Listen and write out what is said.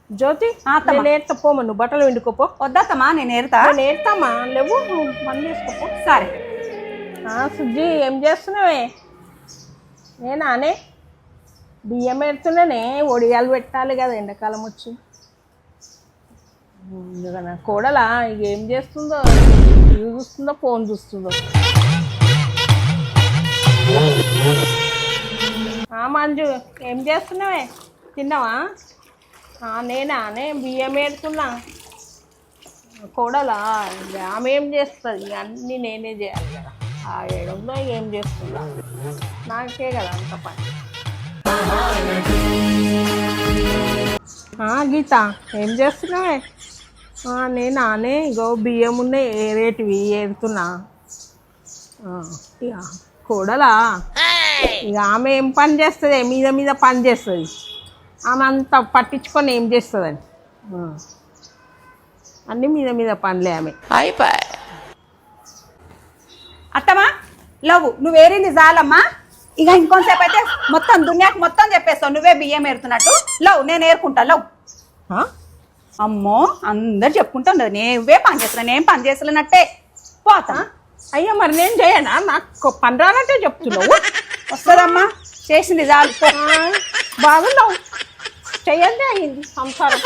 జ్యోతి నేను ఏరుతా పోమా, నువ్వు బట్టలు వండుకోపో. వద్దమ్మా నేను ఏరుతా. నేను ఏరుతామా, లేవు నువ్వు పని చేసుకోపో. సరే. సుజ్జి ఏం చేస్తున్నావే? నేనానే బియ్యం పెడుతున్నానే, ఒడియాలు పెట్టాలి కదా ఎండాకాలం వచ్చి. నా కోడలా ఇక ఏం చేస్తుందో, టీవీ చూస్తుందో ఫోన్ చూస్తుందో. మంజు ఏం చేస్తున్నావే? తిన్నావా? నేనానే బియ్యం పెడుతున్నా. కోడలా ఆమె ఏం చేస్తుంది? అన్నీ నేనే చేయాలి కదా. ఆ ఏడంలో ఏం చేస్తుందా, నాకే కదా అంత పని. గీత ఏం చేస్తున్నావే? నేనానే ఇగో బియ్యం ఉన్నాయి ఏరేటివి ఏరుతున్నా. ఇక కోడలా ఇక ఆమె ఏం పని చేస్తుంది? మీద మీద పని చేస్తుంది. ఆమె అంత పట్టించుకొని ఏం చేస్తుందని అన్నీ మీద మీద పనులే ఆమె. అయిపోయి అత్తమ్మా లవ్ నువ్వు ఏరింది చాలమ్మా. ఇక ఇంకొంతసేపు అయితే మొత్తం దునియాకి మొత్తం చెప్పేస్తావు నువ్వే బియ్యం ఏరుతున్నట్టు. లవ్ నేను ఏరుకుంటా. లవ్ అమ్మో అందరు చెప్పుకుంటా ఉండదు నువ్వే పని చేస్తున్నా, నేను పని చేస్తున్నట్టే పోతా. అయ్యో మరి నేను చేయనా? నాకు పని రానట్టే చెప్తున్నావు. వస్తుందమ్మా, చేసింది చాలు. బాగున్నావు, చెయ్యండి అయింది సంసారం.